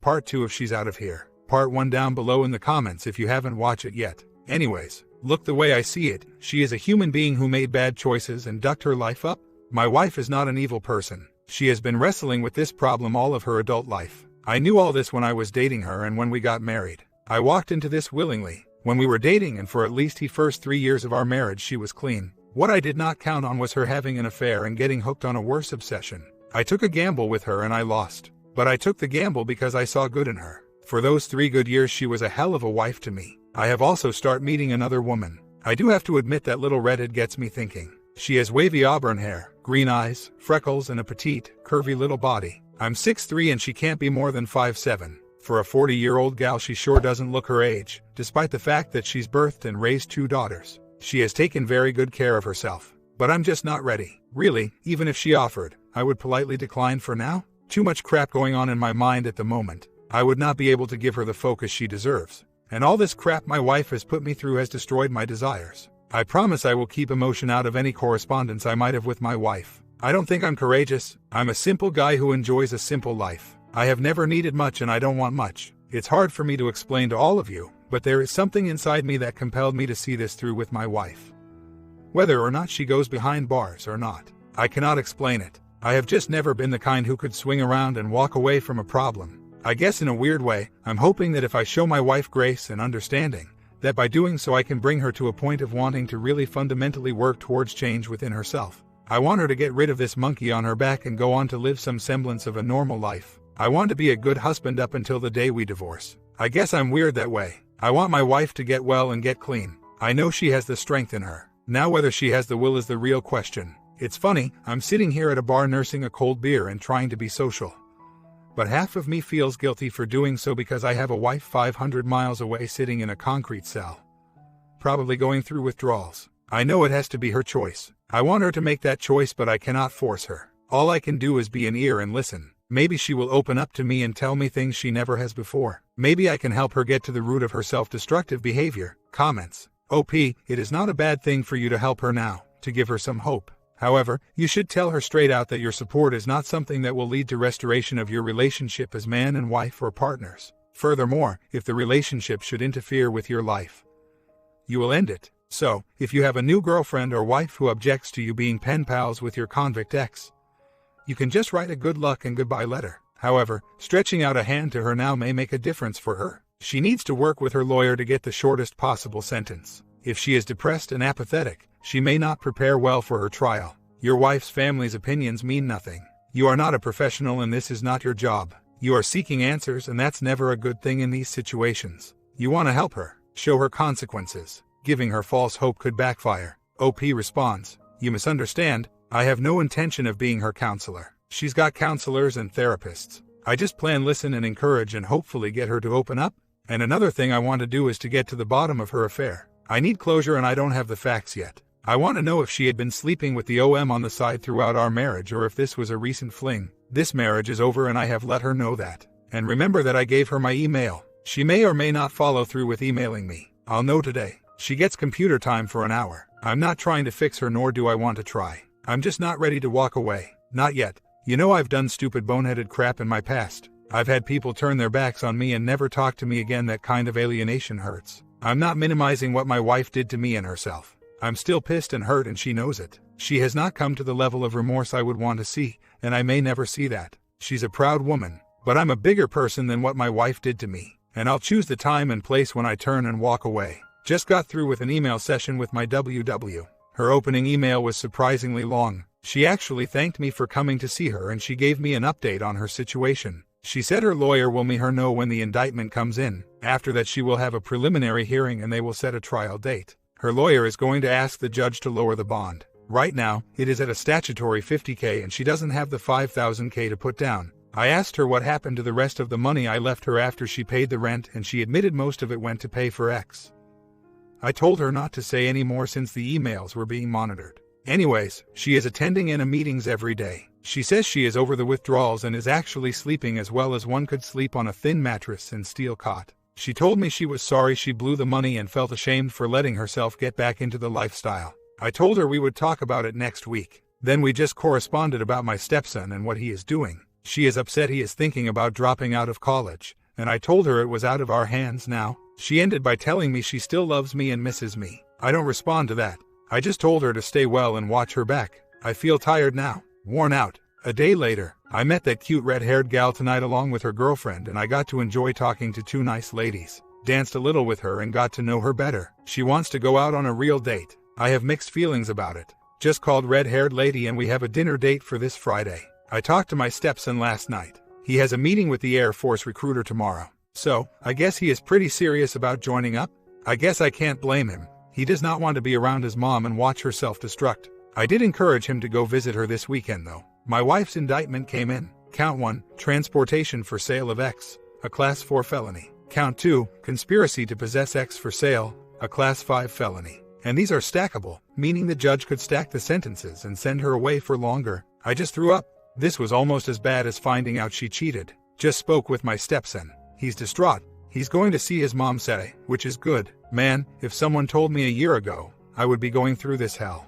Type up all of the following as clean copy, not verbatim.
Part 2 if she's out of here. Part 1 down below in the comments if you haven't watched it yet. Anyways, look, the way I see it, she is a human being who made bad choices and ducked her life up. My wife is not an evil person. She has been wrestling with this problem all of her adult life. I knew all this when I was dating her and when we got married. I walked into this willingly. When we were dating and for at least the first 3 years of our marriage she was clean. What I did not count on was her having an affair and getting hooked on a worse obsession. I took a gamble with her and I lost. But I took the gamble because I saw good in her. For those 3 good years she was a hell of a wife to me. I have also started meeting another woman. I do have to admit that little redhead gets me thinking. She has wavy auburn hair, green eyes, freckles and a petite, curvy little body. I'm 6'3" and she can't be more than 5'7". For a 40-year-old gal she sure doesn't look her age, despite the fact that she's birthed and raised 2 daughters. She has taken very good care of herself. But I'm just not ready. Really, even if she offered, I would politely decline for now. Too much crap going on in my mind at the moment. I would not be able to give her the focus she deserves. And all this crap my wife has put me through has destroyed my desires. I promise I will keep emotion out of any correspondence I might have with my wife. I don't think I'm courageous. I'm a simple guy who enjoys a simple life. I have never needed much and I don't want much. It's hard for me to explain to all of you, but there is something inside me that compelled me to see this through with my wife. Whether or not she goes behind bars or not, I cannot explain it. I have just never been the kind who could swing around and walk away from a problem. I guess in a weird way, I'm hoping that if I show my wife grace and understanding, that by doing so I can bring her to a point of wanting to really fundamentally work towards change within herself. I want her to get rid of this monkey on her back and go on to live some semblance of a normal life. I want to be a good husband up until the day we divorce. I guess I'm weird that way. I want my wife to get well and get clean. I know she has the strength in her. Now whether she has the will is the real question. It's funny, I'm sitting here at a bar nursing a cold beer and trying to be social. But half of me feels guilty for doing so because I have a wife 500 miles away sitting in a concrete cell. Probably going through withdrawals. I know it has to be her choice. I want her to make that choice but I cannot force her. All I can do is be an ear and listen. Maybe she will open up to me and tell me things she never has before. Maybe I can help her get to the root of her self-destructive behavior. Comments. OP, it is not a bad thing for you to help her now, to give her some hope. However, you should tell her straight out that your support is not something that will lead to restoration of your relationship as man and wife or partners. Furthermore, if the relationship should interfere with your life, you will end it. So, if you have a new girlfriend or wife who objects to you being pen pals with your convict ex, you can just write a good luck and goodbye letter. However, stretching out a hand to her now may make a difference for her. She needs to work with her lawyer to get the shortest possible sentence. If she is depressed and apathetic, she may not prepare well for her trial. Your wife's family's opinions mean nothing. You are not a professional and this is not your job. You are seeking answers and that's never a good thing in these situations. You want to help her, show her consequences. Giving her false hope could backfire. OP responds, you misunderstand. I have no intention of being her counselor. She's got counselors and therapists. I just plan listen and encourage and hopefully get her to open up. And another thing I want to do is to get to the bottom of her affair. I need closure and I don't have the facts yet. I want to know if she had been sleeping with the OM on the side throughout our marriage or if this was a recent fling. This marriage is over and I have let her know that. And remember that I gave her my email. She may or may not follow through with emailing me. I'll know today. She gets computer time for an hour. I'm not trying to fix her nor do I want to try. I'm just not ready to walk away. Not yet. You know I've done stupid boneheaded crap in my past. I've had people turn their backs on me and never talk to me again. That kind of alienation hurts. I'm not minimizing what my wife did to me and herself. I'm still pissed and hurt and she knows it. She has not come to the level of remorse I would want to see, and I may never see that. She's a proud woman, but I'm a bigger person than what my wife did to me, and I'll choose the time and place when I turn and walk away. Just got through with an email session with my WW. Her opening email was surprisingly long. She actually thanked me for coming to see her and she gave me an update on her situation. She said her lawyer will let her know when the indictment comes in. After that she will have a preliminary hearing and they will set a trial date. Her lawyer is going to ask the judge to lower the bond. Right now, it is at a statutory $50,000 and she doesn't have the $5,000 to put down. I asked her what happened to the rest of the money I left her after she paid the rent and she admitted most of it went to pay for X. I told her not to say any more since the emails were being monitored. Anyways, she is attending INA meetings every day. She says she is over the withdrawals and is actually sleeping as well as one could sleep on a thin mattress and steel cot. She told me she was sorry she blew the money and felt ashamed for letting herself get back into the lifestyle. I told her we would talk about it next week. Then we just corresponded about my stepson and what he is doing. She is upset he is thinking about dropping out of college, and I told her it was out of our hands now. She ended by telling me she still loves me and misses me. I don't respond to that. I just told her to stay well and watch her back. I feel tired now, worn out. A day later, I met that cute red-haired gal tonight along with her girlfriend, and I got to enjoy talking to two nice ladies. Danced a little with her and got to know her better. She wants to go out on a real date. I have mixed feelings about it. Just called red-haired lady and we have a dinner date for this Friday. I talked to my stepson last night. He has a meeting with the Air Force recruiter tomorrow. So, I guess he is pretty serious about joining up? I guess I can't blame him. He does not want to be around his mom and watch her self-destruct. I did encourage him to go visit her this weekend though. My wife's indictment came in. Count 1, transportation for sale of X, a Class 4 felony. Count 2, conspiracy to possess X for sale, a Class 5 felony. And these are stackable, meaning the judge could stack the sentences and send her away for longer. I just threw up. This was almost as bad as finding out she cheated. Just spoke with my stepson. He's distraught. He's going to see his mom Saturday, which is good. Man, if someone told me a year ago I would be going through this hell,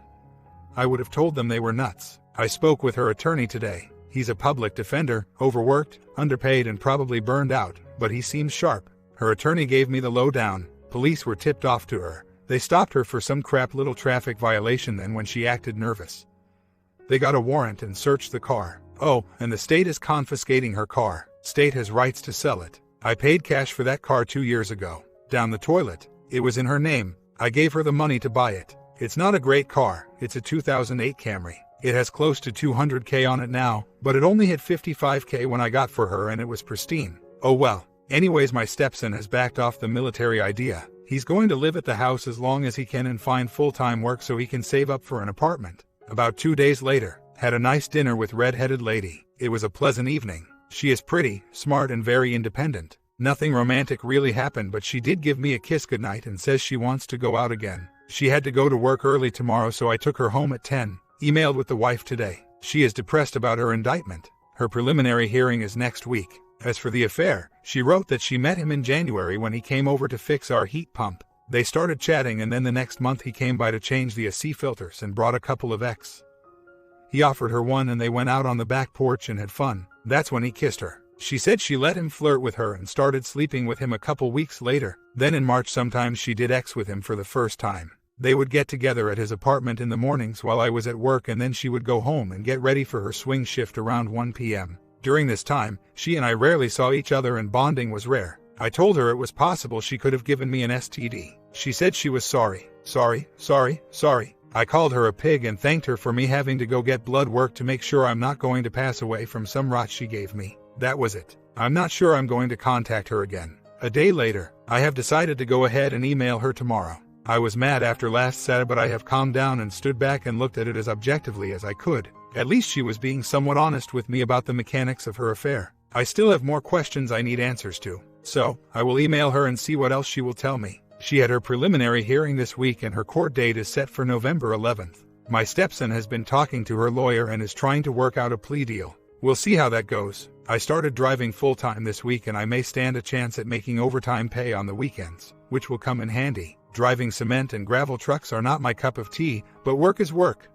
I would have told them they were nuts. I spoke with her attorney today. He's a public defender, overworked, underpaid and probably burned out, but he seems sharp. Her attorney gave me the lowdown. Police were tipped off to her. They stopped her for some crap little traffic violation then when she acted nervous. They got a warrant and searched the car. Oh, and the state is confiscating her car. State has rights to sell it. I paid cash for that car 2 years ago. Down the toilet. It was in her name. I gave her the money to buy it. It's not a great car. It's a 2008 Camry. It has close to 200K on it now, but it only hit 55K when I got for her and it was pristine. Oh well. Anyways, my stepson has backed off the military idea. He's going to live at the house as long as he can and find full-time work so he can save up for an apartment. About 2 days later, had a nice dinner with red-headed lady. It was a pleasant evening. She is pretty, smart and very independent. Nothing romantic really happened, but she did give me a kiss goodnight and says she wants to go out again. She had to go to work early tomorrow, so I took her home at 10. Emailed with the wife today. She is depressed about her indictment. Her preliminary hearing is next week. As for the affair, she wrote that she met him in January when he came over to fix our heat pump. They started chatting and then the next month he came by to change the AC filters and brought a couple of X. He offered her one and they went out on the back porch and had fun. That's when he kissed her. She said she let him flirt with her and started sleeping with him a couple weeks later. Then in March sometimes she did X with him for the first time. They would get together at his apartment in the mornings while I was at work, and then she would go home and get ready for her swing shift around 1 p.m. During this time, she and I rarely saw each other and bonding was rare. I told her it was possible she could have given me an STD. She said she was sorry. Sorry. I called her a pig and thanked her for me having to go get blood work to make sure I'm not going to pass away from some rot she gave me. That was it. I'm not sure I'm going to contact her again. A day later, I have decided to go ahead and email her tomorrow. I was mad after last Saturday, but I have calmed down and stood back and looked at it as objectively as I could. At least she was being somewhat honest with me about the mechanics of her affair. I still have more questions I need answers to. So, I will email her and see what else she will tell me. She had her preliminary hearing this week and her court date is set for November 11th. My stepson has been talking to her lawyer and is trying to work out a plea deal. We'll see how that goes. I started driving full-time this week and I may stand a chance at making overtime pay on the weekends, which will come in handy. Driving cement and gravel trucks are not my cup of tea, but work is work.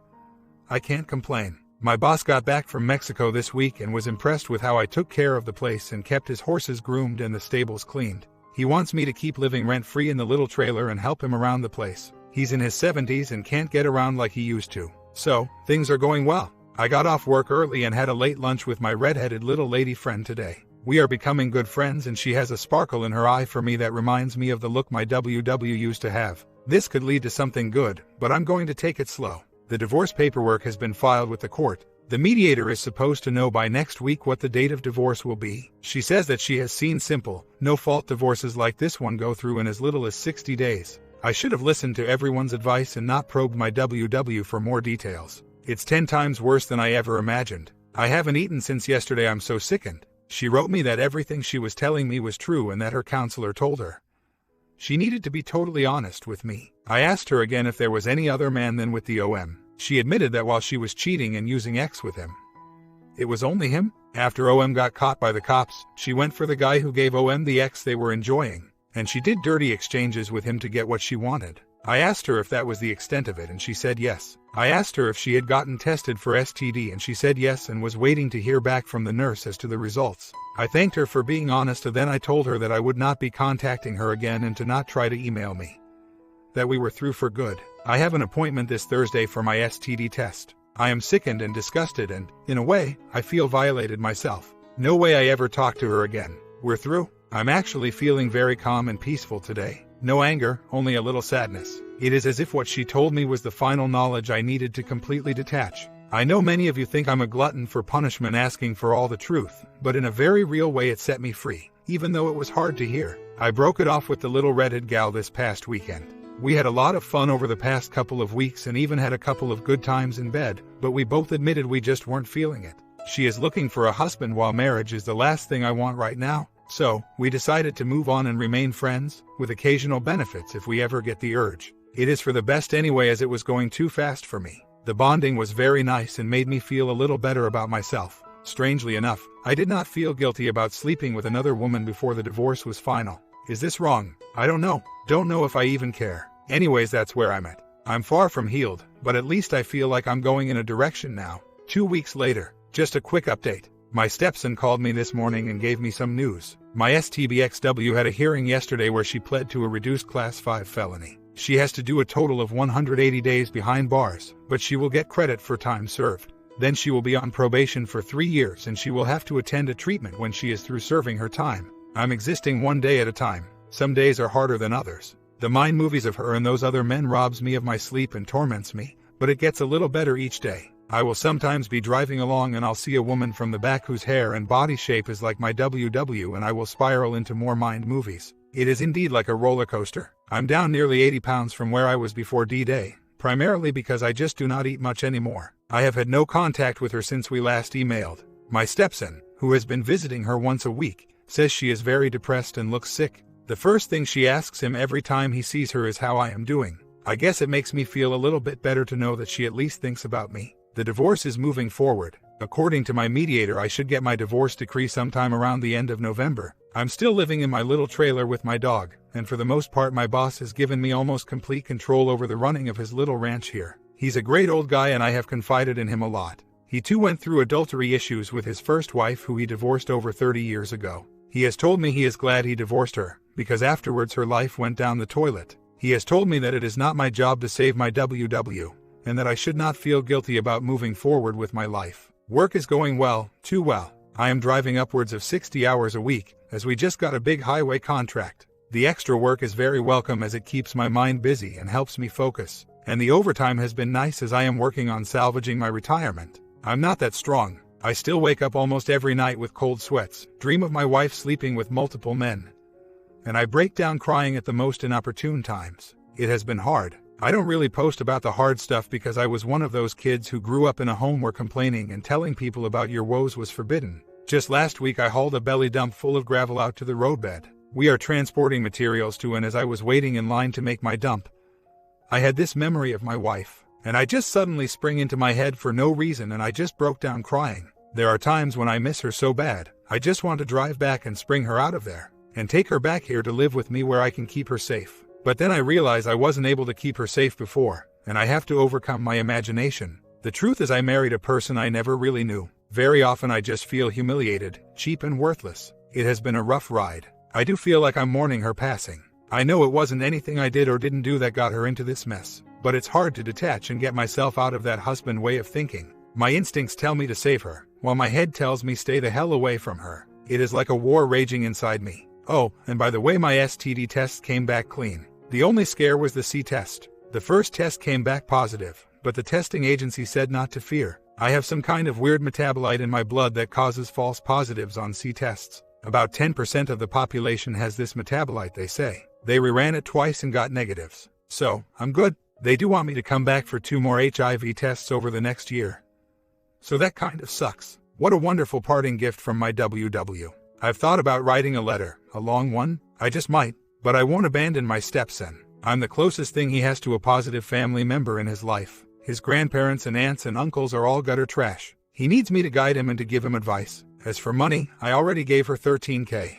I can't complain. My boss got back from Mexico this week and was impressed with how I took care of the place and kept his horses groomed and the stables cleaned. He wants me to keep living rent-free in the little trailer and help him around the place. He's in his 70s and can't get around like he used to. So, things are going well. I got off work early and had a late lunch with my red-headed little lady friend today. We are becoming good friends and she has a sparkle in her eye for me that reminds me of the look my WW used to have. This could lead to something good, but I'm going to take it slow. The divorce paperwork has been filed with the court. The mediator is supposed to know by next week what the date of divorce will be. She says that she has seen simple, no-fault divorces like this one go through in as little as 60 days. I should have listened to everyone's advice and not probed my WW for more details. It's 10 times worse than I ever imagined. I haven't eaten since yesterday, I'm so sickened. She wrote me that everything she was telling me was true and that her counselor told her she needed to be totally honest with me. I asked her again if there was any other man than with the OM. She admitted that while she was cheating and using X with him, it was only him. After OM got caught by the cops, she went for the guy who gave OM the X they were enjoying, and she did dirty exchanges with him to get what she wanted. I asked her if that was the extent of it and she said yes. I asked her if she had gotten tested for STD and she said yes and was waiting to hear back from the nurse as to the results. I thanked her for being honest and then I told her that I would not be contacting her again and to not try to email me. That we were through for good. I have an appointment this Thursday for my STD test. I am sickened and disgusted and, in a way, I feel violated myself. No way I ever talk to her again. We're through? I'm actually feeling very calm and peaceful today. No anger, only a little sadness. It is as if what she told me was the final knowledge I needed to completely detach. I know many of you think I'm a glutton for punishment asking for all the truth, but in a very real way it set me free, even though it was hard to hear. I broke it off with the little redhead gal this past weekend. We had a lot of fun over the past couple of weeks and even had a couple of good times in bed, but we both admitted we just weren't feeling it. She is looking for a husband while marriage is the last thing I want right now. So, we decided to move on and remain friends, with occasional benefits if we ever get the urge. It is for the best anyway as it was going too fast for me. The bonding was very nice and made me feel a little better about myself. Strangely enough, I did not feel guilty about sleeping with another woman before the divorce was final. Is this wrong? I don't know. Don't know if I even care. Anyways, that's where I'm at. I'm far from healed, but at least I feel like I'm going in a direction now. 2 weeks later, just a quick update. My stepson called me this morning and gave me some news. My STBXW had a hearing yesterday where she pled to a reduced Class 5 felony. She has to do a total of 180 days behind bars, but she will get credit for time served. Then she will be on probation for 3 years and she will have to attend a treatment when she is through serving her time. I'm existing one day at a time. Some days are harder than others. The mind movies of her and those other men robs me of my sleep and torments me, but it gets a little better each day. I will sometimes be driving along and I'll see a woman from the back whose hair and body shape is like my WW and I will spiral into more mind movies. It is indeed like a roller coaster. I'm down nearly 80 pounds from where I was before D-Day, primarily because I just do not eat much anymore. I have had no contact with her since we last emailed. My stepson, who has been visiting her once a week, says she is very depressed and looks sick. The first thing she asks him every time he sees her is how I am doing. I guess it makes me feel a little bit better to know that she at least thinks about me. The divorce is moving forward. According to my mediator, I should get my divorce decree sometime around the end of November. I'm still living in my little trailer with my dog, and for the most part my boss has given me almost complete control over the running of his little ranch here. He's a great old guy and I have confided in him a lot. He too went through adultery issues with his first wife who he divorced over 30 years ago. He has told me he is glad he divorced her, because afterwards her life went down the toilet. He has told me that it is not my job to save my WW, and that I should not feel guilty about moving forward with my life. Work is going well, too well. I am driving upwards of 60 hours a week, as we just got a big highway contract. The extra work is very welcome as it keeps my mind busy and helps me focus. And the overtime has been nice as I am working on salvaging my retirement. I'm not that strong. I still wake up almost every night with cold sweats, dream of my wife sleeping with multiple men. And I break down crying at the most inopportune times. It has been hard. I don't really post about the hard stuff because I was one of those kids who grew up in a home where complaining and telling people about your woes was forbidden. Just last week I hauled a belly dump full of gravel out to the roadbed. We are transporting materials to, and as I was waiting in line to make my dump, I had this memory of my wife, and I just suddenly spring into my head for no reason and I just broke down crying. There are times when I miss her so bad, I just want to drive back and spring her out of there, and take her back here to live with me where I can keep her safe. But then I realize I wasn't able to keep her safe before, and I have to overcome my imagination. The truth is I married a person I never really knew. Very often I just feel humiliated, cheap and worthless. It has been a rough ride. I do feel like I'm mourning her passing. I know it wasn't anything I did or didn't do that got her into this mess, but it's hard to detach and get myself out of that husband way of thinking. My instincts tell me to save her, while my head tells me stay the hell away from her. It is like a war raging inside me. Oh, and by the way, my STD tests came back clean. The only scare was the C test. The first test came back positive, but the testing agency said not to fear. I have some kind of weird metabolite in my blood that causes false positives on C tests. About 10% of the population has this metabolite, they say. They reran it twice and got negatives. So, I'm good. They do want me to come back for 2 more HIV tests over the next year. So that kind of sucks. What a wonderful parting gift from my WW. I've thought about writing a letter, a long one. I just might. But I won't abandon my stepson. I'm the closest thing he has to a positive family member in his life. His grandparents and aunts and uncles are all gutter trash. He needs me to guide him and to give him advice. As for money, I already gave her $13,000.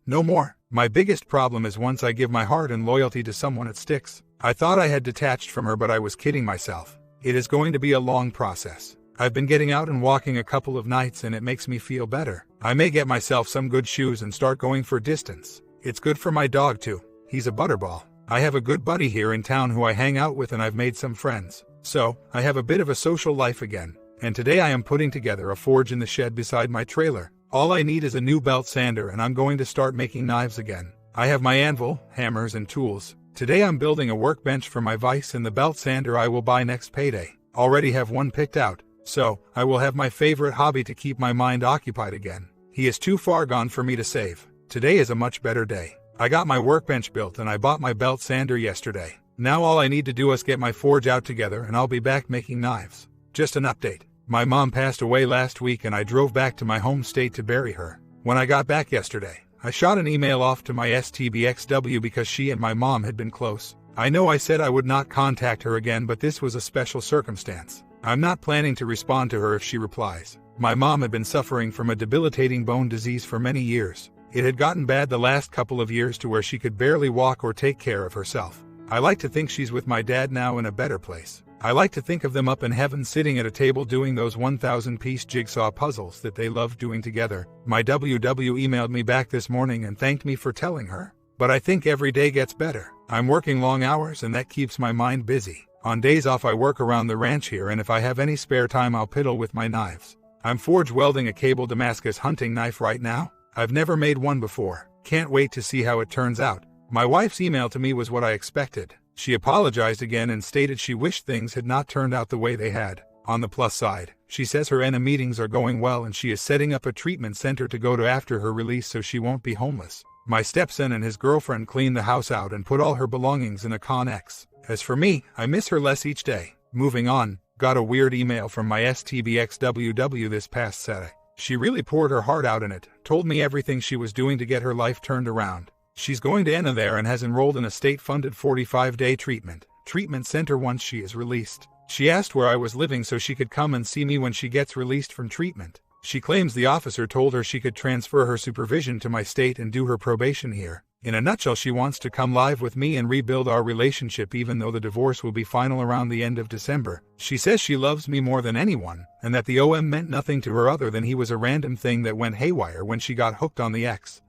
No more. My biggest problem is once I give my heart and loyalty to someone it sticks. I thought I had detached from her, but I was kidding myself. It is going to be a long process. I've been getting out and walking a couple of nights and it makes me feel better. I may get myself some good shoes and start going for distance. It's good for my dog too. He's a butterball. I have a good buddy here in town who I hang out with and I've made some friends. So, I have a bit of a social life again. And today I am putting together a forge in the shed beside my trailer. All I need is a new belt sander and I'm going to start making knives again. I have my anvil, hammers and tools. Today I'm building a workbench for my vise and the belt sander I will buy next payday. Already have one picked out. So, I will have my favorite hobby to keep my mind occupied again. He is too far gone for me to save. Today is a much better day. I got my workbench built and I bought my belt sander yesterday. Now all I need to do is get my forge out together and I'll be back making knives. Just an update. My mom passed away last week and I drove back to my home state to bury her. When I got back yesterday, I shot an email off to my STBXW because she and my mom had been close. I know I said I would not contact her again, but this was a special circumstance. I'm not planning to respond to her if she replies. My mom had been suffering from a debilitating bone disease for many years. It had gotten bad the last couple of years to where she could barely walk or take care of herself. I like to think she's with my dad now in a better place. I like to think of them up in heaven sitting at a table doing those 1,000-piece jigsaw puzzles that they loved doing together. My WW emailed me back this morning and thanked me for telling her. But I think every day gets better. I'm working long hours and that keeps my mind busy. On days off I work around the ranch here and if I have any spare time I'll piddle with my knives. I'm forge welding a cable Damascus hunting knife right now. I've never made one before. Can't wait to see how it turns out. My wife's email to me was what I expected. She apologized again and stated she wished things had not turned out the way they had. On the plus side, she says her ENA meetings are going well and she is setting up a treatment center to go to after her release so she won't be homeless. My stepson and his girlfriend cleaned the house out and put all her belongings in a Connex. As for me, I miss her less each day. Moving on, got a weird email from my STBXWW this past Saturday. She really poured her heart out in it, told me everything she was doing to get her life turned around. She's going to ENA there and has enrolled in a state-funded 45-day treatment center once she is released. She asked where I was living so she could come and see me when she gets released from treatment. She claims the officer told her she could transfer her supervision to my state and do her probation here. In a nutshell, she wants to come live with me and rebuild our relationship even though the divorce will be final around the end of December. She says she loves me more than anyone, and that the OM meant nothing to her other than he was a random thing that went haywire when she got hooked on the ex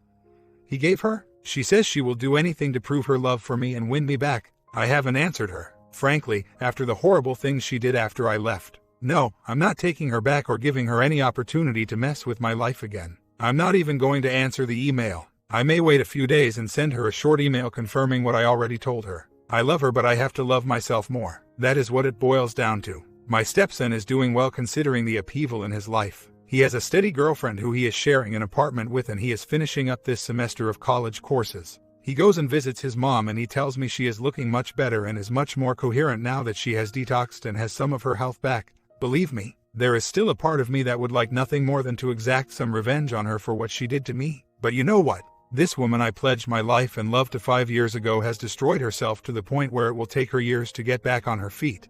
he gave her. She says she will do anything to prove her love for me and win me back. I haven't answered her, frankly, after the horrible things she did after I left. No, I'm not taking her back or giving her any opportunity to mess with my life again. I'm not even going to answer the email. I may wait a few days and send her a short email confirming what I already told her. I love her, but I have to love myself more. That is what it boils down to. My stepson is doing well considering the upheaval in his life. He has a steady girlfriend who he is sharing an apartment with and he is finishing up this semester of college courses. He goes and visits his mom and he tells me she is looking much better and is much more coherent now that she has detoxed and has some of her health back. Believe me, there is still a part of me that would like nothing more than to exact some revenge on her for what she did to me. But you know what? This woman I pledged my life and love to 5 years ago has destroyed herself to the point where it will take her years to get back on her feet.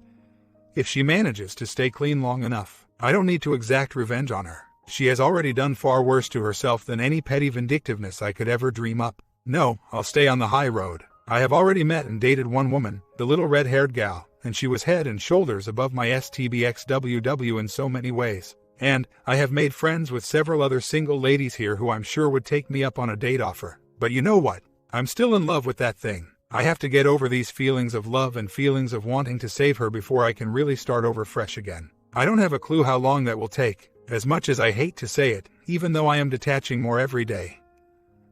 If she manages to stay clean long enough, I don't need to exact revenge on her. She has already done far worse to herself than any petty vindictiveness I could ever dream up. No, I'll stay on the high road. I have already met and dated one woman, the little red-haired gal, and she was head and shoulders above my STBXWW in so many ways. And I have made friends with several other single ladies here who I'm sure would take me up on a date offer. But you know what? I'm still in love with that thing. I have to get over these feelings of love and feelings of wanting to save her before I can really start over fresh again. I don't have a clue how long that will take, as much as I hate to say it, even though I am detaching more every day.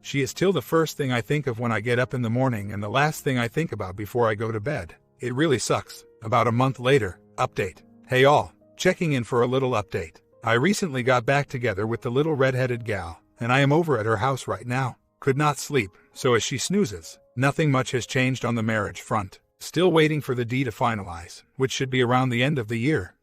She is still the first thing I think of when I get up in the morning and the last thing I think about before I go to bed. It really sucks. About a month later, update. Hey all, checking in for a little update. I recently got back together with the little red-headed gal, and I am over at her house right now. Could not sleep, so as she snoozes. Nothing much has changed on the marriage front. Still waiting for the D to finalize, which should be around the end of the year.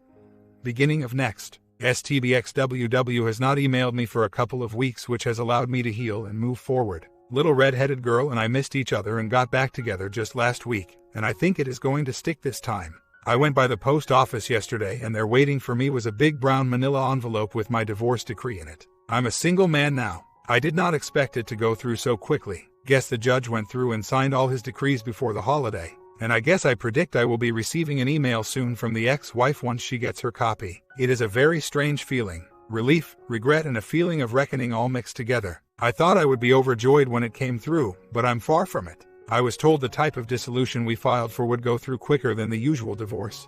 Beginning of next. STBXWW has not emailed me for a couple of weeks, which has allowed me to heal and move forward. Little red-headed girl and I missed each other and got back together just last week, and I think it is going to stick this time. I went by the post office yesterday and there waiting for me was a big brown manila envelope with my divorce decree in it. I'm a single man now. I did not expect it to go through so quickly. Guess the judge went through and signed all his decrees before the holiday, and I guess I predict I will be receiving an email soon from the ex-wife once she gets her copy. It is a very strange feeling. Relief, regret, and a feeling of reckoning all mixed together. I thought I would be overjoyed when it came through, but I'm far from it. I was told the type of dissolution we filed for would go through quicker than the usual divorce.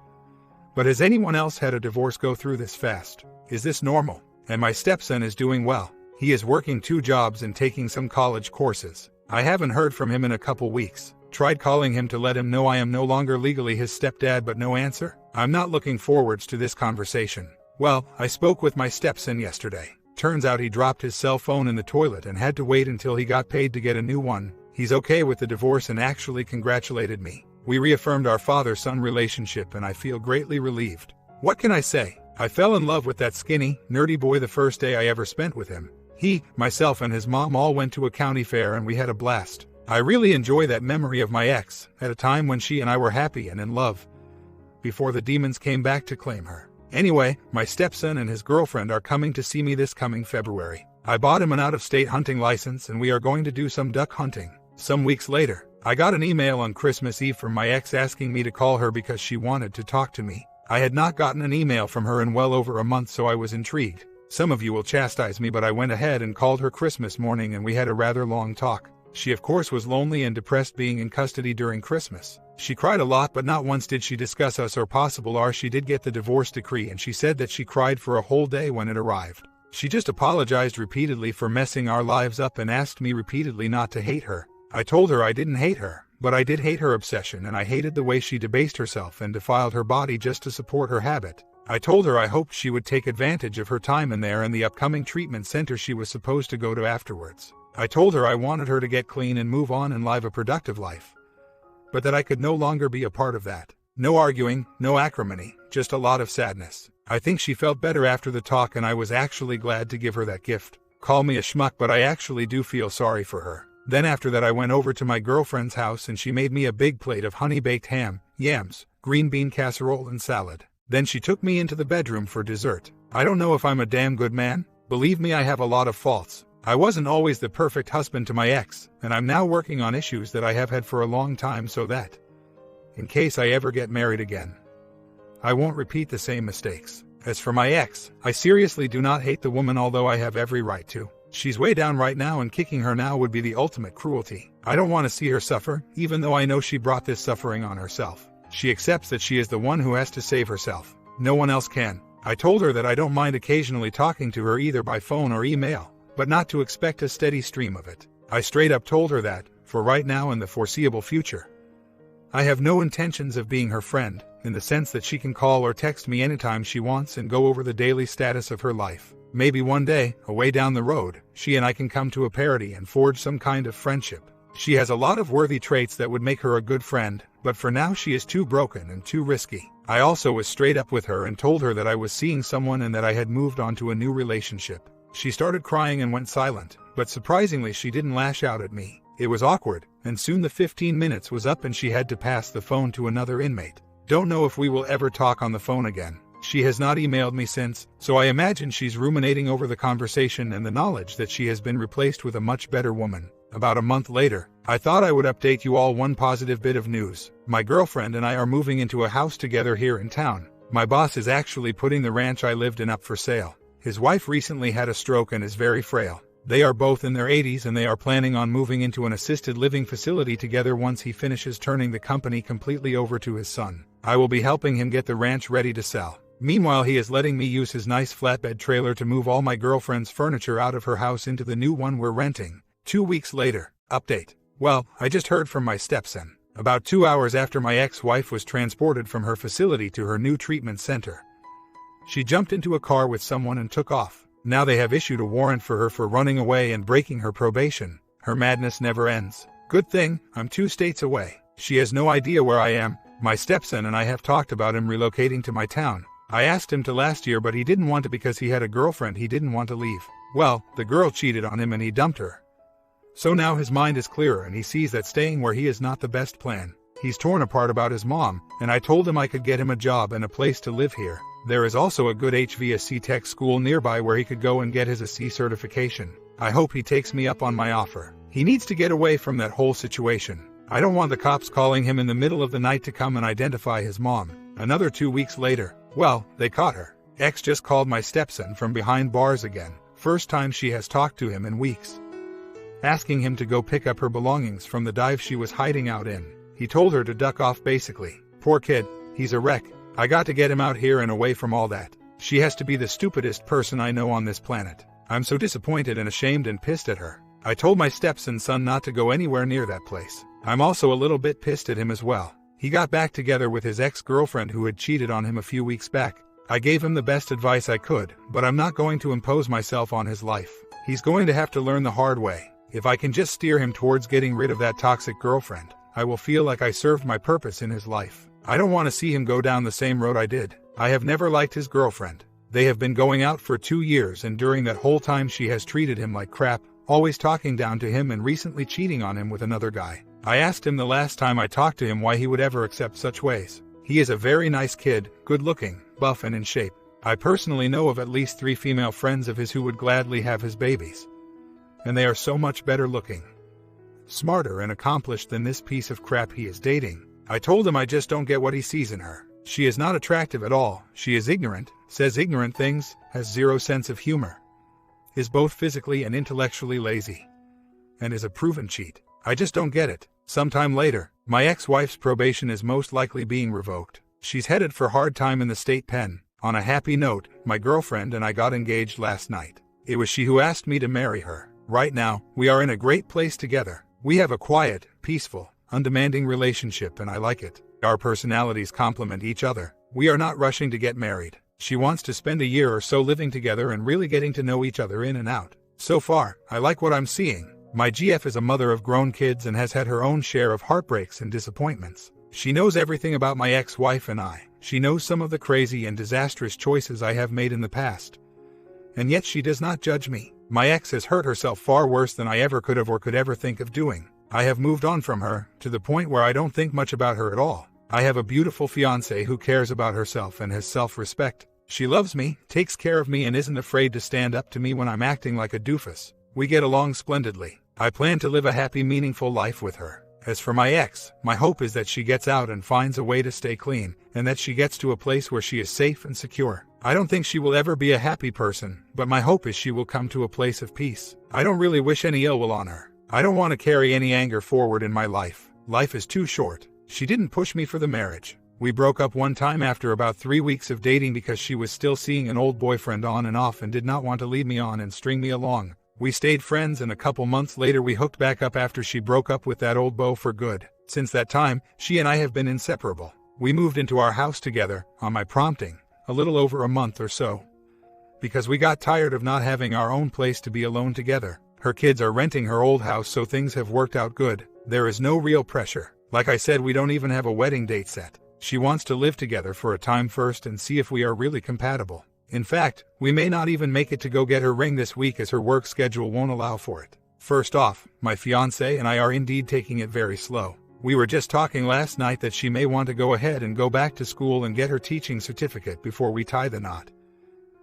But has anyone else had a divorce go through this fast? Is this normal? And my stepson is doing well. He is working 2 jobs and taking some college courses. I haven't heard from him in a couple weeks. Tried calling him to let him know I am no longer legally his stepdad, but no answer. I'm not looking forwards to this conversation. Well, I spoke with my stepson yesterday. Turns out he dropped his cell phone in the toilet and had to wait until he got paid to get a new one. He's okay with the divorce and actually congratulated me. We reaffirmed our father-son relationship and I feel greatly relieved. What can I say? I fell in love with that skinny, nerdy boy the first day I ever spent with him. He, myself, and his mom all went to a county fair and we had a blast. I really enjoy that memory of my ex, at a time when she and I were happy and in love, before the demons came back to claim her. Anyway, my stepson and his girlfriend are coming to see me this coming February. I bought him an out-of-state hunting license and we are going to do some duck hunting. Some weeks later, I got an email on Christmas Eve from my ex asking me to call her because she wanted to talk to me. I had not gotten an email from her in well over a month, so I was intrigued. Some of you will chastise me, but I went ahead and called her Christmas morning and we had a rather long talk. She of course was lonely and depressed being in custody during Christmas. She cried a lot, but not once did she discuss us or possible our. She did get the divorce decree and she said that she cried for a whole day when it arrived. She just apologized repeatedly for messing our lives up and asked me repeatedly not to hate her. I told her I didn't hate her, but I did hate her obsession and I hated the way she debased herself and defiled her body just to support her habit. I told her I hoped she would take advantage of her time in there and the upcoming treatment center she was supposed to go to afterwards. I told her I wanted her to get clean and move on and live a productive life, but that I could no longer be a part of that. No arguing, no acrimony, just a lot of sadness. I think she felt better after the talk and I was actually glad to give her that gift. Call me a schmuck, but I actually do feel sorry for her. Then after that I went over to my girlfriend's house and she made me a big plate of honey-baked ham, yams, green bean casserole and salad. Then she took me into the bedroom for dessert. I don't know if I'm a damn good man. Believe me, I have a lot of faults. I wasn't always the perfect husband to my ex, and I'm now working on issues that I have had for a long time so that, in case I ever get married again, I won't repeat the same mistakes. As for my ex, I seriously do not hate the woman, although I have every right to. She's way down right now and kicking her now would be the ultimate cruelty. I don't want to see her suffer, even though I know she brought this suffering on herself. She accepts that she is the one who has to save herself. No one else can. I told her that I don't mind occasionally talking to her either by phone or email, but not to expect a steady stream of it. I straight up told her that, for right now and the foreseeable future, I have no intentions of being her friend, in the sense that she can call or text me anytime she wants and go over the daily status of her life. Maybe one day, away down the road, she and I can come to a parity and forge some kind of friendship. She has a lot of worthy traits that would make her a good friend, but for now she is too broken and too risky. I also was straight up with her and told her that I was seeing someone and that I had moved on to a new relationship. She started crying and went silent, but surprisingly she didn't lash out at me. It was awkward, and soon the 15 minutes was up and she had to pass the phone to another inmate. Don't know if we will ever talk on the phone again. She has not emailed me since, so I imagine she's ruminating over the conversation and the knowledge that she has been replaced with a much better woman. About a month later, I thought I would update you all one positive bit of news. My girlfriend and I are moving into a house together here in town. My boss is actually putting the ranch I lived in up for sale. His wife recently had a stroke and is very frail. They are both in their 80s and they are planning on moving into an assisted living facility together once he finishes turning the company completely over to his son. I will be helping him get the ranch ready to sell. Meanwhile, he is letting me use his nice flatbed trailer to move all my girlfriend's furniture out of her house into the new one we're renting. 2 weeks later, update. Well, I just heard from my stepson. About 2 hours after my ex-wife was transported from her facility to her new treatment center, she jumped into a car with someone and took off. Now they have issued a warrant for her for running away and breaking her probation. Her madness never ends. Good thing, I'm 2 states away. She has no idea where I am. My stepson and I have talked about him relocating to my town. I asked him to last year, but he didn't want to because he had a girlfriend he didn't want to leave. Well, the girl cheated on him and he dumped her. So now his mind is clearer and he sees that staying where he is not the best plan. He's torn apart about his mom, and I told him I could get him a job and a place to live here. There is also a good HVAC tech school nearby where he could go and get his AC certification. I hope he takes me up on my offer. He needs to get away from that whole situation. I don't want the cops calling him in the middle of the night to come and identify his mom. Another 2 weeks later, well, they caught her. Ex just called my stepson from behind bars again, first time she has talked to him in weeks, asking him to go pick up her belongings from the dive she was hiding out in. He told her to duck off basically. Poor kid, he's a wreck. I got to get him out here and away from all that. She has to be the stupidest person I know on this planet. I'm so disappointed and ashamed and pissed at her. I told my stepson son not to go anywhere near that place. I'm also a little bit pissed at him as well. He got back together with his ex-girlfriend who had cheated on him a few weeks back. I gave him the best advice I could, but I'm not going to impose myself on his life. He's going to have to learn the hard way. If I can just steer him towards getting rid of that toxic girlfriend, I will feel like I served my purpose in his life. I don't want to see him go down the same road I did. I have never liked his girlfriend. They have been going out for 2 years, and during that whole time she has treated him like crap, always talking down to him and recently cheating on him with another guy. I asked him the last time I talked to him why he would ever accept such ways. He is a very nice kid, good-looking, buff and in shape. I personally know of at least 3 female friends of his who would gladly have his babies. And they are so much better looking, smarter and accomplished than this piece of crap he is dating. I told him I just don't get what he sees in her. She is not attractive at all, she is ignorant, says ignorant things, has zero sense of humor, is both physically and intellectually lazy, and is a proven cheat. I just don't get it. Sometime later, my ex-wife's probation is most likely being revoked. She's headed for hard time in the state pen. On a happy note, my girlfriend and I got engaged last night. It was she who asked me to marry her. Right now, we are in a great place together. We have a quiet, peaceful, undemanding relationship and I like it. Our personalities complement each other. We are not rushing to get married. She wants to spend a year or so living together and really getting to know each other in and out. So far, I like what I'm seeing. My GF is a mother of grown kids and has had her own share of heartbreaks and disappointments. She knows everything about my ex-wife and I. She knows some of the crazy and disastrous choices I have made in the past. And yet she does not judge me. My ex has hurt herself far worse than I ever could have or could ever think of doing. I have moved on from her, to the point where I don't think much about her at all. I have a beautiful fiancée who cares about herself and has self-respect. She loves me, takes care of me and isn't afraid to stand up to me when I'm acting like a doofus. We get along splendidly. I plan to live a happy, meaningful life with her. As for my ex, my hope is that she gets out and finds a way to stay clean, and that she gets to a place where she is safe and secure. I don't think she will ever be a happy person, but my hope is she will come to a place of peace. I don't really wish any ill will on her. I don't want to carry any anger forward in my life. Life is too short. She didn't push me for the marriage. We broke up one time after about 3 weeks of dating because she was still seeing an old boyfriend on and off and did not want to lead me on and string me along. We stayed friends and a couple months later we hooked back up after she broke up with that old beau for good. Since that time, she and I have been inseparable. We moved into our house together, on my prompting, a little over a month or so, because we got tired of not having our own place to be alone together. Her kids are renting her old house, so things have worked out good. There is no real pressure. Like I said, we don't even have a wedding date set. She wants to live together for a time first and see if we are really compatible. In fact, we may not even make it to go get her ring this week as her work schedule won't allow for it. First off, my fiancé and I are indeed taking it very slow. We were just talking last night that she may want to go ahead and go back to school and get her teaching certificate before we tie the knot,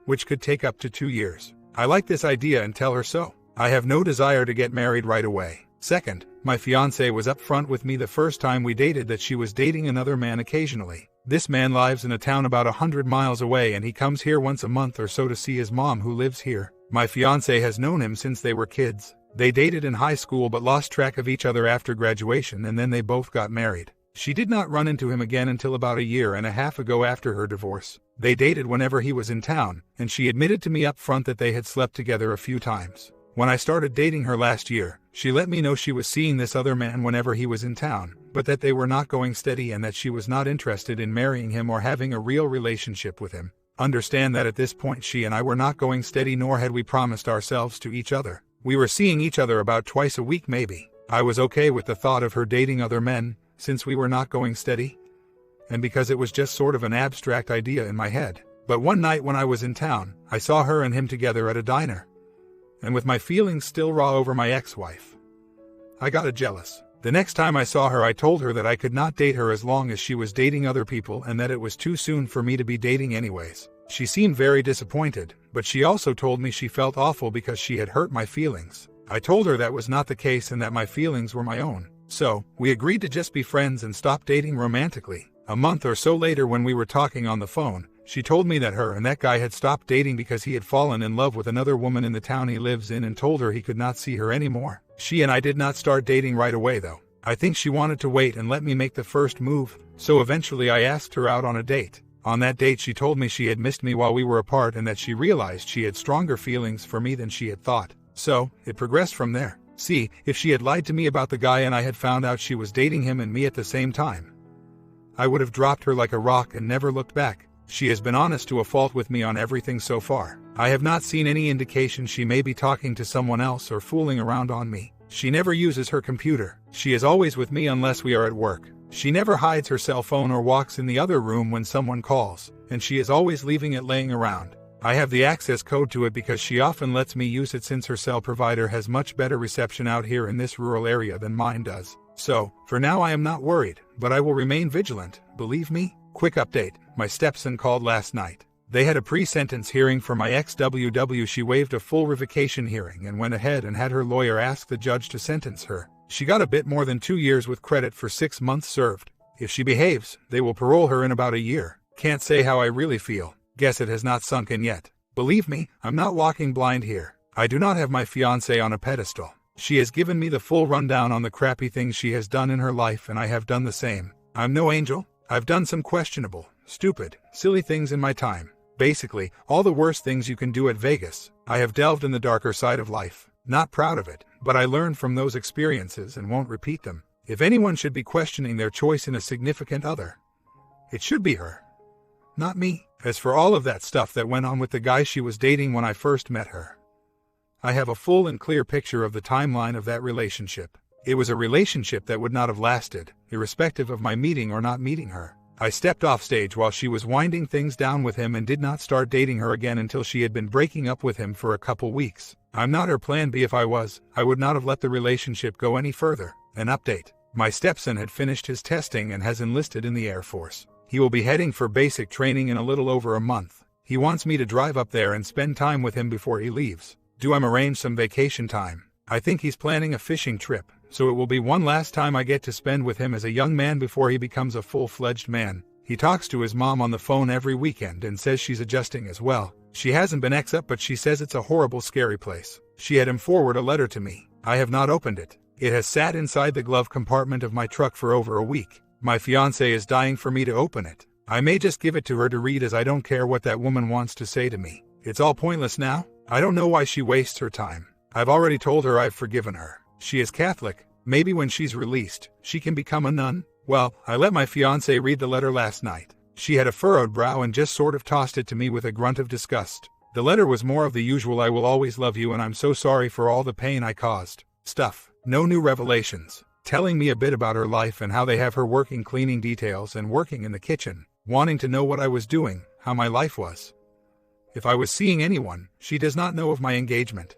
which could take up to 2 years. I like this idea and tell her so. I have no desire to get married right away. Second, my fiancé was upfront with me the first time we dated that she was dating another man occasionally. This man lives in a town about 100 miles away and he comes here once a month or so to see his mom who lives here. My fiancé has known him since they were kids. They dated in high school but lost track of each other after graduation and then they both got married. She did not run into him again until about a year and a half ago after her divorce. They dated whenever he was in town, and she admitted to me up front that they had slept together a few times. When I started dating her last year, she let me know she was seeing this other man whenever he was in town, but that they were not going steady and that she was not interested in marrying him or having a real relationship with him. Understand that at this point she and I were not going steady, nor had we promised ourselves to each other. We were seeing each other about twice a week maybe. I was okay with the thought of her dating other men, since we were not going steady, and because it was just sort of an abstract idea in my head. But one night when I was in town, I saw her and him together at a diner. And with my feelings still raw over my ex-wife, I got jealous. The next time I saw her I told her that I could not date her as long as she was dating other people and that it was too soon for me to be dating anyways. She seemed very disappointed, but she also told me she felt awful because she had hurt my feelings. I told her that was not the case and that my feelings were my own. So, we agreed to just be friends and stop dating romantically. A month or so later, when we were talking on the phone, she told me that her and that guy had stopped dating because he had fallen in love with another woman in the town he lives in and told her he could not see her anymore. She and I did not start dating right away though. I think she wanted to wait and let me make the first move, so eventually I asked her out on a date. On that date she told me she had missed me while we were apart and that she realized she had stronger feelings for me than she had thought. So, it progressed from there. See, if she had lied to me about the guy and I had found out she was dating him and me at the same time, I would have dropped her like a rock and never looked back. She has been honest to a fault with me on everything so far. I have not seen any indication she may be talking to someone else or fooling around on me. She never uses her computer. She is always with me unless we are at work. She never hides her cell phone or walks in the other room when someone calls, and she is always leaving it laying around. I have the access code to it because she often lets me use it since her cell provider has much better reception out here in this rural area than mine does. So, for now I am not worried, but I will remain vigilant, believe me. Quick update, my stepson called last night. They had a pre-sentence hearing for my ex-WW. She waived a full revocation hearing and went ahead and had her lawyer ask the judge to sentence her. She got a bit more than 2 years with credit for 6 months served. If she behaves, they will parole her in about a year. Can't say how I really feel. Guess it has not sunk in yet. Believe me, I'm not walking blind here. I do not have my fiancé on a pedestal. She has given me the full rundown on the crappy things she has done in her life and I have done the same. I'm no angel. I've done some questionable, stupid, silly things in my time. Basically, all the worst things you can do at Vegas. I have delved in the darker side of life. Not proud of it, but I learned from those experiences and won't repeat them. If anyone should be questioning their choice in a significant other, it should be her, not me. As for all of that stuff that went on with the guy she was dating when I first met her, I have a full and clear picture of the timeline of that relationship. It was a relationship that would not have lasted, irrespective of my meeting or not meeting her. I stepped off stage while she was winding things down with him and did not start dating her again until she had been breaking up with him for a couple weeks. I'm not her plan B. If I was, I would not have let the relationship go any further. An update. My stepson had finished his testing and has enlisted in the Air Force. He will be heading for basic training in a little over a month. He wants me to drive up there and spend time with him before he leaves. Do I'm arrange some vacation time. I think he's planning a fishing trip, so it will be one last time I get to spend with him as a young man before he becomes a full-fledged man. He talks to his mom on the phone every weekend and says she's adjusting as well. She hasn't been up, but she says it's a horrible, scary place. She had him forward a letter to me. I have not opened it. It has sat inside the glove compartment of my truck for over a week. My fiancé is dying for me to open it. I may just give it to her to read as I don't care what that woman wants to say to me. It's all pointless now. I don't know why she wastes her time. I've already told her I've forgiven her. She is Catholic. Maybe when she's released, she can become a nun. Well, I let my fiancé read the letter last night. She had a furrowed brow and just sort of tossed it to me with a grunt of disgust. The letter was more of the usual "I will always love you and I'm so sorry for all the pain I caused" stuff. No new revelations. Telling me a bit about her life and how they have her working cleaning details and working in the kitchen. Wanting to know what I was doing, how my life was. If I was seeing anyone, she does not know of my engagement.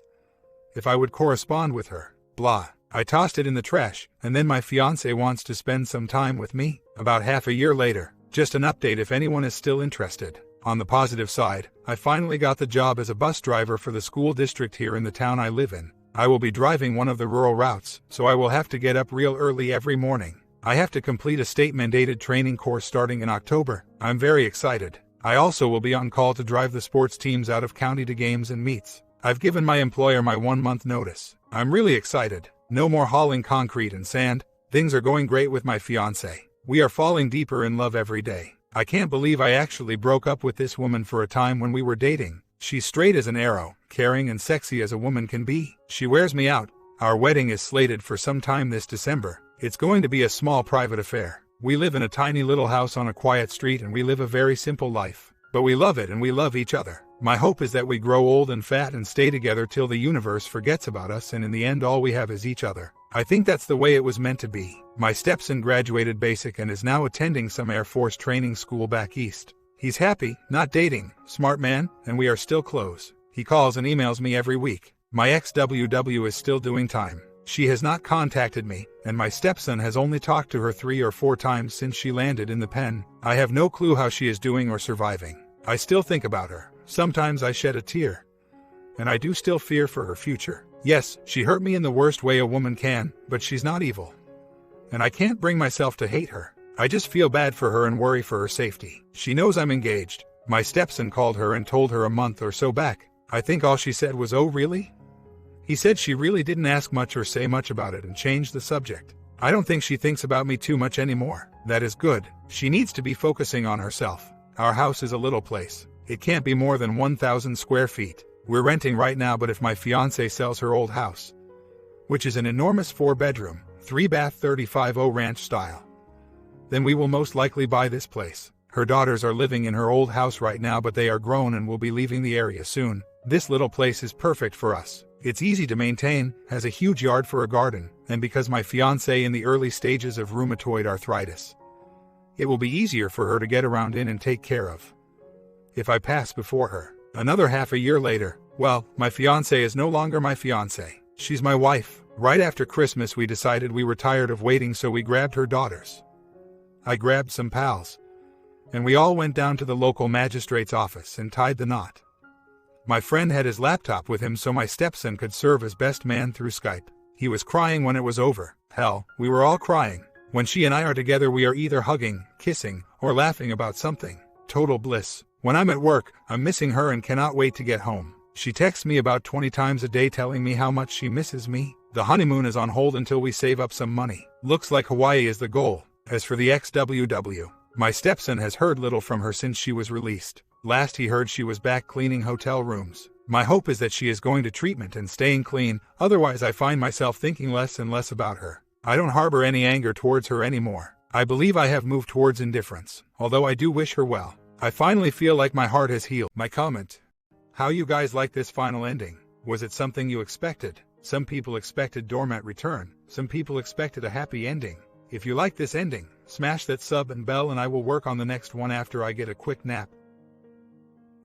If I would correspond with her, blah. I tossed it in the trash, and then my fiancé wants to spend some time with me. About half a year later. Just an update if anyone is still interested. On the positive side, I finally got the job as a bus driver for the school district here in the town I live in. I will be driving one of the rural routes, so I will have to get up real early every morning. I have to complete a state-mandated training course starting in October. I'm very excited. I also will be on call to drive the sports teams out of county to games and meets. I've given my employer my 1-month notice. I'm really excited. No more hauling concrete and sand. Things are going great with my fiancé. We are falling deeper in love every day. I can't believe I actually broke up with this woman for a time when we were dating. She's straight as an arrow, caring and sexy as a woman can be. She wears me out. Our wedding is slated for some time this December. It's going to be a small private affair. We live in a tiny little house on a quiet street and we live a very simple life. But we love it and we love each other. My hope is that we grow old and fat and stay together till the universe forgets about us and in the end all we have is each other. I think that's the way it was meant to be. My stepson graduated basic and is now attending some Air Force training school back east. He's happy, not dating, smart man, and we are still close. He calls and emails me every week. My ex-WW is still doing time. She has not contacted me, and my stepson has only talked to her 3 or 4 times since she landed in the pen. I have no clue how she is doing or surviving. I still think about her. Sometimes I shed a tear. And I do still fear for her future. Yes, she hurt me in the worst way a woman can, but she's not evil. and I can't bring myself to hate her. I just feel bad for her and worry for her safety. She knows I'm engaged. My stepson called her and told her a month or so back. I think all she said was, "Oh, really?" He said she really didn't ask much or say much about it and changed the subject. I don't think she thinks about me too much anymore. That is good. She needs to be focusing on herself. Our house is a little place. It can't be more than 1,000 square feet. We're renting right now, but if my fiancée sells her old house, which is an enormous 4-bedroom, 3-bath 35-0 ranch style, then we will most likely buy this place. Her daughters are living in her old house right now, but they are grown and will be leaving the area soon. This little place is perfect for us. It's easy to maintain, has a huge yard for a garden, and because my fiancée in the early stages of rheumatoid arthritis, it will be easier for her to get around in and take care of if I pass before her. Another half a year later, well, my fiancée is no longer my fiancée. She's my wife. Right after Christmas we decided we were tired of waiting, so we grabbed her daughters. I grabbed some pals, and we all went down to the local magistrate's office and tied the knot. My friend had his laptop with him so my stepson could serve as best man through Skype. He was crying when it was over. Hell, we were all crying. When she and I are together, we are either hugging, kissing, or laughing about something. Total bliss. When I'm at work, I'm missing her and cannot wait to get home. She texts me about 20 times a day telling me how much she misses me. The honeymoon is on hold until we save up some money. Looks like Hawaii is the goal. As for the XWW, my stepson has heard little from her since she was released. Last he heard, she was back cleaning hotel rooms. My hope is that she is going to treatment and staying clean, otherwise I find myself thinking less and less about her. I don't harbor any anger towards her anymore. I believe I have moved towards indifference, although I do wish her well. I finally feel like my heart has healed. My comment: how you guys like this final ending? Was it something you expected? Some people expected Dormat return. Some people expected a happy ending. If you like this ending, smash that sub and bell, and I will work on the next one after I get a quick nap.